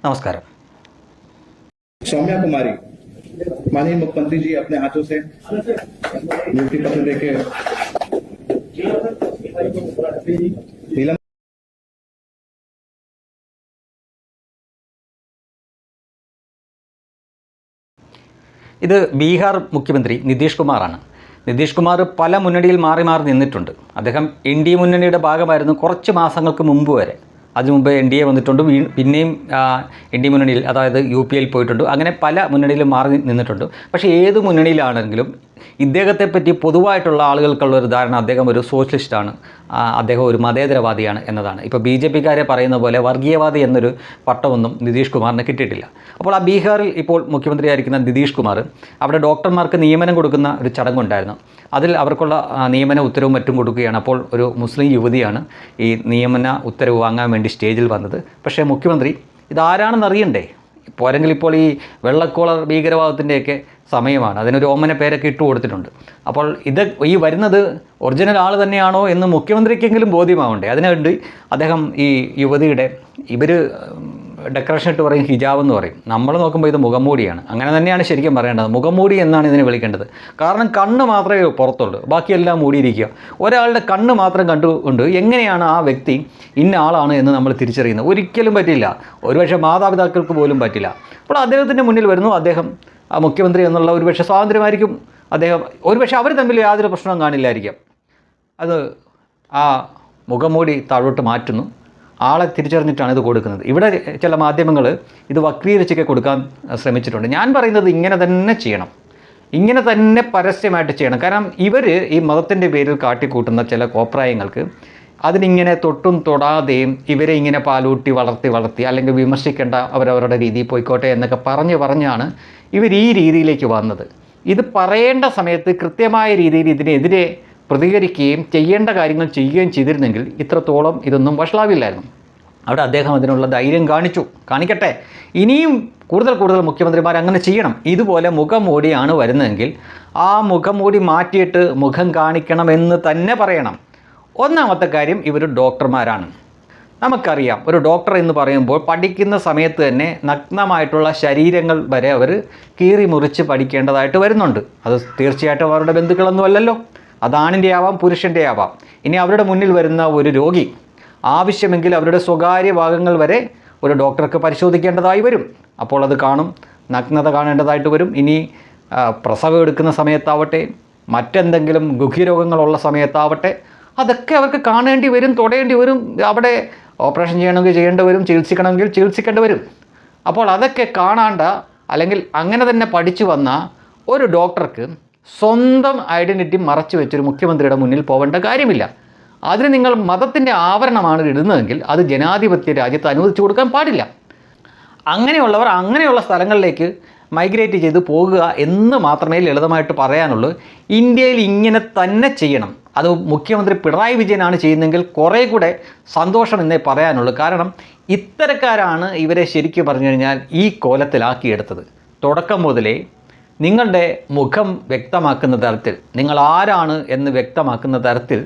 നമസ്കാരം. सौम्या कुमारी, माननीय मुख्यमंत्री जी अपने हाथों से नियुक्ति पत्र देके ഇത് ബീഹാർ മുഖ്യമന്ത്രി നിതീഷ് കുമാറാണ്. നിതീഷ് കുമാർ പല മുന്നണിയിൽ മാറി മാറി നിന്നിട്ടുണ്ട്. അദ്ദേഹം എൻ ഡി എ മുന്നണിയുടെ ഭാഗമായിരുന്നു കുറച്ച് മാസങ്ങൾക്ക് മുമ്പ് വരെ. അതിനു മുമ്പ് എൻ ഡി എ വന്നിട്ടുണ്ട്, പിന്നെയും എൻ ഡി മുന്നണിയിൽ, അതായത് യു പി യിൽ പോയിട്ടുണ്ട്. അങ്ങനെ പല മുന്നണിയിലും മാറി നിന്നിട്ടുണ്ട്. പക്ഷേ ഏത് മുന്നണിയിലാണെങ്കിലും ഇദ്ദേഹത്തെപ്പറ്റി പൊതുവായിട്ടുള്ള ആളുകൾക്കുള്ള ഒരു ധാരണ അദ്ദേഹം ഒരു സോഷ്യലിസ്റ്റാണ്, അദ്ദേഹം ഒരു മതേതരവാദിയാണ് എന്നതാണ്. ഇപ്പോൾ ബി ജെ പിക്കാരെ പറയുന്ന പോലെ വർഗീയവാദി എന്നൊരു പട്ടമൊന്നും നിതീഷ് കുമാറിന് കിട്ടിയിട്ടില്ല. അപ്പോൾ ആ ബീഹാറിൽ ഇപ്പോൾ മുഖ്യമന്ത്രിയായിരിക്കുന്ന നിതീഷ് കുമാർ അവിടെ ഡോക്ടർമാർക്ക് നിയമനം കൊടുക്കുന്ന ഒരു ചടങ്ങുണ്ടായിരുന്നു. അതിൽ അവർക്കുള്ള നിയമന ഉത്തരവും മറ്റും കൊടുക്കുകയാണ്. അപ്പോൾ ഒരു മുസ്ലിം യുവതിയാണ് ഈ നിയമന ഉത്തരവ് വാങ്ങാൻ വേണ്ടി സ്റ്റേജിൽ വന്നത്. പക്ഷേ മുഖ്യമന്ത്രി ഇതാരാണെന്ന് അറിയണ്ടേ? പോരെങ്കിൽ ഇപ്പോൾ ഈ വെള്ളക്കോളർ ഭീകരവാദത്തിൻ്റെയൊക്കെ സമയമാണ്, അതിനൊരു ഓമന പേരൊക്കെ ഇട്ട് കൊടുത്തിട്ടുണ്ട്. അപ്പോൾ ഈ വരുന്നത് ഒറിജിനൽ ആൾ തന്നെയാണോ എന്ന് മുഖ്യമന്ത്രിക്കെങ്കിലും ബോധ്യമാവണ്ടേ? അതിനുവേണ്ടി അദ്ദേഹം ഈ യുവതിയുടെ ഇവർ ഡെക്കറേഷൻ ഇട്ട് പറയും ഹിജാബ് എന്ന് പറയും, നമ്മൾ നോക്കുമ്പോൾ ഇത് മുഖംമൂടിയാണ്. അങ്ങനെ തന്നെയാണ് ശരിക്കും പറയേണ്ടത്, മുഖംമൂടി എന്നാണ് ഇതിനെ വിളിക്കേണ്ടത്. കാരണം കണ്ണ് മാത്രമേ പുറത്തുള്ളൂ, ബാക്കിയെല്ലാം മൂടിയിരിക്കുക. ഒരാളുടെ കണ്ണ് മാത്രം കണ്ടുകൊണ്ട് എങ്ങനെയാണ് ആ വ്യക്തി ഇന്ന ആളാണ് എന്ന് നമ്മൾ തിരിച്ചറിയുന്നത്? ഒരിക്കലും പറ്റില്ല. ഒരുപക്ഷെ മാതാപിതാക്കൾക്ക് പോലും പറ്റില്ല. അപ്പോൾ അദ്ദേഹത്തിൻ്റെ മുന്നിൽ വരുന്നു, അദ്ദേഹം മുഖ്യമന്ത്രി എന്നുള്ള ഒരുപക്ഷെ സ്വാതന്ത്ര്യമായിരിക്കും അദ്ദേഹം, ഒരുപക്ഷെ അവർ തമ്മിൽ യാതൊരു പ്രശ്നവും കാണില്ലായിരിക്കാം. അത് ആ മുഖംമൂടി താഴോട്ട് മാറ്റുന്നു, ആളെ തിരിച്ചറിഞ്ഞിട്ടാണ് ഇത് കൊടുക്കുന്നത്. ഇവിടെ ചില മാധ്യമങ്ങൾ ഇത് വക്രീകരിച്ചൊക്കെ കൊടുക്കാൻ ശ്രമിച്ചിട്ടുണ്ട്. ഞാൻ പറയുന്നത് ഇങ്ങനെ തന്നെ ചെയ്യണം, ഇങ്ങനെ തന്നെ പരസ്യമായിട്ട് ചെയ്യണം. കാരണം ഇവർ ഈ മതത്തിൻ്റെ പേരിൽ കാട്ടിക്കൂട്ടുന്ന ചില കോപ്രായങ്ങൾക്ക് അതിനിങ്ങനെ തൊട്ടും തൊടാതെയും ഇവരെ ഇങ്ങനെ പാലൂട്ടി വളർത്തി അല്ലെങ്കിൽ വിമർശിക്കേണ്ട അവരവരുടെ രീതിയിൽ പോയിക്കോട്ടെ എന്നൊക്കെ പറഞ്ഞാണ് ഇവർ ഈ രീതിയിലേക്ക് വന്നത്. ഇത് പറയേണ്ട സമയത്ത് കൃത്യമായ രീതിയിൽ ഇതിനെതിരെ പ്രതികരിക്കുകയും ചെയ്യേണ്ട കാര്യങ്ങൾ ചെയ്യുകയും ചെയ്തിരുന്നെങ്കിൽ ഇത്രത്തോളം ഇതൊന്നും വഷളാവില്ലായിരുന്നു. അവിടെ അദ്ദേഹം അതിനുള്ള ധൈര്യം കാണിക്കട്ടെ. ഇനിയും കൂടുതൽ മുഖ്യമന്ത്രിമാർ അങ്ങനെ ചെയ്യണം. ഇതുപോലെ മുഖം മൂടിയാണ് വരുന്നതെങ്കിൽ ആ മുഖം മൂടി മാറ്റിയിട്ട് മുഖം കാണിക്കണമെന്ന് തന്നെ പറയണം. ഒന്നാമത്തെ കാര്യം, ഇവർ ഡോക്ടർമാരാണ്. നമുക്കറിയാം, ഒരു ഡോക്ടർ എന്ന് പറയുമ്പോൾ പഠിക്കുന്ന സമയത്ത് തന്നെ നഗ്നമായിട്ടുള്ള ശരീരങ്ങൾ വരെ അവർ കീറി മുറിച്ച് പഠിക്കേണ്ടതായിട്ട് വരുന്നുണ്ട്. അത് തീർച്ചയായിട്ടും അവരുടെ ബന്ധുക്കളൊന്നും അല്ലല്ലോ, അതാണിൻ്റെ ആവാം പുരുഷൻ്റെ ആവാം. ഇനി അവരുടെ മുന്നിൽ വരുന്ന ഒരു രോഗി ആവശ്യമെങ്കിൽ അവരുടെ സ്വകാര്യ ഭാഗങ്ങൾ വരെ ഒരു ഡോക്ടർക്ക് പരിശോധിക്കേണ്ടതായി വരും. അപ്പോൾ അത് കാണും, നഗ്നത കാണേണ്ടതായിട്ട് വരും. ഇനി പ്രസവം എടുക്കുന്ന സമയത്താവട്ടെ, മറ്റെന്തെങ്കിലും ഗുഹ്യരോഗങ്ങളുള്ള സമയത്താവട്ടെ, അതൊക്കെ അവർക്ക് കാണേണ്ടി വരും, തൊടേണ്ടി വരും. അവിടെ ഓപ്പറേഷൻ ചെയ്യണമെങ്കിൽ ചെയ്യേണ്ടി വരും, ചികിത്സിക്കണമെങ്കിൽ ചികിത്സിക്കേണ്ടി വരും. അപ്പോൾ അതൊക്കെ കാണാണ്ട, അല്ലെങ്കിൽ അങ്ങനെ തന്നെ പഠിച്ചു വന്ന ഒരു ഡോക്ടർക്ക് സ്വന്തം ഐഡൻറ്റിറ്റി മറച്ചു വെച്ചൊരു മുഖ്യമന്ത്രിയുടെ മുന്നിൽ പോകേണ്ട കാര്യമില്ല. അതിന് നിങ്ങൾ മതത്തിൻ്റെ ആവരണമാണ് ഇടുന്നതെങ്കിൽ അത് ജനാധിപത്യ രാജ്യത്ത് അനുവദിച്ചു കൊടുക്കാൻ പാടില്ല. അങ്ങനെയുള്ളവർ അങ്ങനെയുള്ള സ്ഥലങ്ങളിലേക്ക് മൈഗ്രേറ്റ് ചെയ്ത് പോകുക എന്ന് മാത്രമേ ലളിതമായിട്ട് പറയാനുള്ളൂ. ഇന്ത്യയിൽ ഇങ്ങനെ തന്നെ ചെയ്യണം. അത് മുഖ്യമന്ത്രി പിണറായി വിജയനാണ് ചെയ്യുന്നതെങ്കിൽ കുറേ കൂടെ സന്തോഷം എന്നേ പറയാനുള്ളൂ. കാരണം ഇത്തരക്കാരാണ് ഇവരെ ശരിക്കും പറഞ്ഞു കഴിഞ്ഞാൽ ഈ കോലത്തിലാക്കിയെടുത്തത്. തുടക്കം മുതലേ നിങ്ങളുടെ മുഖം വ്യക്തമാക്കുന്ന തരത്തിൽ, നിങ്ങൾ ആരാണ് എന്ന് വ്യക്തമാക്കുന്ന തരത്തിൽ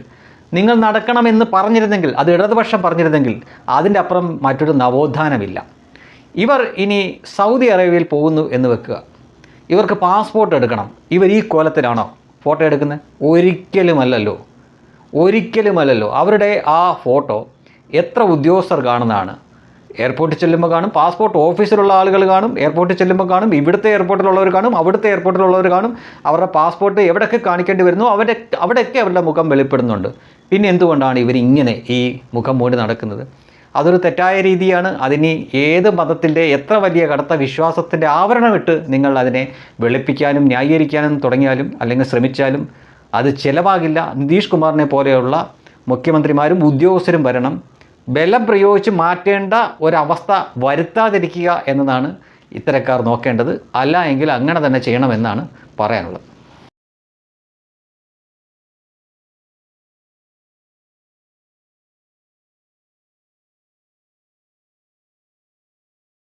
നിങ്ങൾ നടക്കണമെന്ന് പറഞ്ഞിരുന്നെങ്കിൽ, അത് ഇടതുപക്ഷം പറഞ്ഞിരുന്നെങ്കിൽ അതിൻ്റെ അപ്പുറം മറ്റൊരു നവോത്ഥാനമില്ല. ഇവർ ഇനി സൗദി അറേബ്യയിൽ പോകുന്നു എന്ന് വെക്കുക, ഇവർക്ക് പാസ്പോർട്ട് എടുക്കണം. ഇവർ ഈ കോലത്തിലാണോ ഫോട്ടോ എടുക്കുന്നത്? ഒരിക്കലുമല്ലല്ലോ. അവരുടെ ആ ഫോട്ടോ എത്ര ഉദ്യോഗസ്ഥർ കാണുന്നതാണ്? എയർപോർട്ടിൽ ചെല്ലുമ്പോൾ കാണും, പാസ്പോർട്ട് ഓഫീസിലുള്ള ആളുകൾ കാണും, എയർപോർട്ടിൽ ചെല്ലുമ്പോൾ കാണും, ഇവിടുത്തെ എയർപോർട്ടിലുള്ളവർ കാണും, അവിടുത്തെ എയർപോർട്ടിലുള്ളവർ കാണും. അവരുടെ പാസ്പോർട്ട് എവിടെയൊക്കെ കാണിക്കേണ്ടി വരുന്നു അവിടെയൊക്കെ അവരുടെ മുഖം വെളിപ്പെടുന്നുണ്ട്. പിന്നെ എന്തുകൊണ്ടാണ് ഇവരിങ്ങനെ ഈ മുഖം മൂടി നടക്കുന്നത്? അതൊരു തെറ്റായ രീതിയാണ്. അതിന് ഏത് മതത്തിൻ്റെ എത്ര വലിയ കടുത്ത വിശ്വാസത്തിൻ്റെ ആവരണമിട്ട് നിങ്ങൾ അതിനെ വെളുപ്പിക്കാനും ന്യായീകരിക്കാനും തുടങ്ങിയാലും അല്ലെങ്കിൽ ശ്രമിച്ചാലും അത് ചിലവാകില്ല. നിതീഷ് കുമാറിനെ പോലെയുള്ള മുഖ്യമന്ത്രിമാരും ഉദ്യോഗസ്ഥരും വരണം. ബലം പ്രയോഗിച്ച് മാറ്റേണ്ട ഒരവസ്ഥ വരുത്താതിരിക്കുക എന്നതാണ് ഇത്തരക്കാർ നോക്കേണ്ടത്. അല്ല എങ്കിൽ അങ്ങനെ തന്നെ ചെയ്യണമെന്നാണ് പറയാനുള്ളത്.